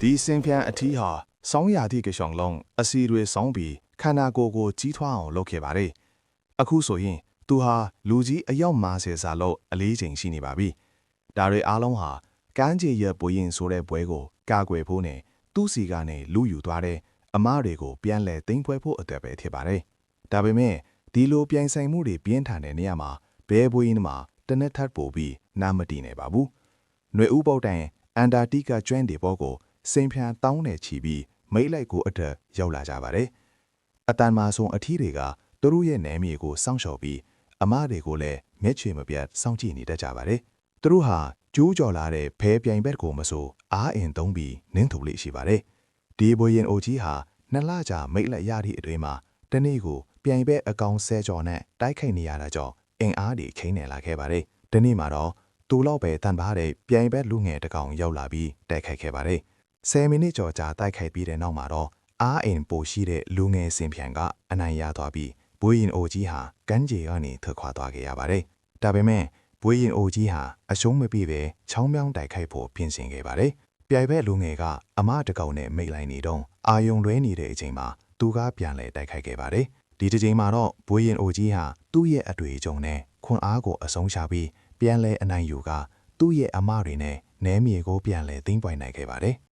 ဒီစင်ပြန်အထီးဟာစောင်းရာသည့်ကရှောင်လုံးအစီတွေစောင်းပြီးခန္ဓာကိုယ်ကိုကြီးထွားအောင်လုပ်ခဲ့ပါတယ်။အခုဆိုရင်သူဟာလူကြီးအယောက်50စာလောက်အလေးချိန်ရှိနေပါပြီ။ဒါတွေအားလုံးဟာကမ်းခြေရပွေရင်ဆိုတဲ့ပွဲကိုကာကွယ်ဖို့နဲ့သူ့စီကနေလူယူသွားတဲ့အမတွေကိုပြန်လဲသိမ်းပွဲဖို့အတွက်ပဲဖြစ်ပါတယ်။ဒါပေမဲ့ဒီလိုပြိုင်ဆိုင်မှုတွေပြင်းထန်တဲ့နေရာမှာဘဲပွေရင်မှာတနက်ထပ်ပို့ပြီးနားမတည်နေပါဘူး။ຫນွေဥပုတ်တိုင်အန်တာတီကာကျွန်းတွေပေါ်ကိုစင်ပြန်တောင်းနေချီပြီးမိတ်လိုက်ကိုအထက်ရောက်လာကြပါတယ်။အတန်မာဆုံးအထီးတွေကသူတို့ရဲ့နယ်မြေကိုစောင့်ရှောက်ပြီးအမတွေကိုလည်းမျက်ခြေမပြတ်စောင့်ကြည့်နေတတ်ကြပါတယ်။သူတို့ဟာကျိုးကြော်လာတဲ့ဖဲပြိုင်ဘက်ကိုမဆိုအားအင်သုံးပြီးနင်းထုတ်လေးရှိပါတယ်။ဒီဘွေရင်အိုကြီးဟာနှစ်လကြာမိတ်လက်ရသည့်အတွင်းမှာတနေ့ကိုပြိုင်ဘက်အကောင်ဆဲကြော်နဲ့တိုက်ခိုက်နေရတာကြောင့်အင်အားတွေခိမ့်နေလာခဲ့ပါတယ်။ဒီနေ့မှာတော့သူ့လောက်ပဲတန်ပါတဲ့ပြိုင်ဘက်လူငယ်တကောင်ရောက်လာပြီးတိုက်ခိုက်ခဲ့ပါတယ်။10မိနစ်ကျော်ကြာတိုက်ခိုက်ပြီးတဲ့နောက်မှာတော့အားအင်ပိုရှိတဲ့လူငယ်စင်ပြန်ကအနိုင်ရသွားပြီးဘွေရင်အိုကြီးဟာကမ်းခြေကနေထွက်ခွာသွားခဲ့ရပါတယ်။ဒါပေမဲ့ဘွေရင်အိုကြီးဟာအရှုံးမပြီးပဲချောင်းမြောင်းတိုက်ခိုက်ဖို့ပြင်ဆင်ခဲ့ပါတယ်။ပြိုင်ဘက်လူငယ်ကအမတကောင်နဲ့မိတ်လိုက်နေတော့အာယုံလွဲနေတဲ့အချိန်မှာသူကပြန်လဲတိုက်ခိုက်ခဲ့ပါတယ်။ဒီတစ်ချိန်မှာတော့ဘွေရင်အိုကြီးဟာသူ့ရဲ့အတွေ့အကြုံနဲ့ခွန်အားကိုအဆုံးချပြီးပြန်လဲအနိုင်ယူကသူ့ရဲ့အမတွေနဲ့နဲမြေကိုပြန်လဲသိမ်းပိုင်နိုင်ခဲ့ပါတယ်။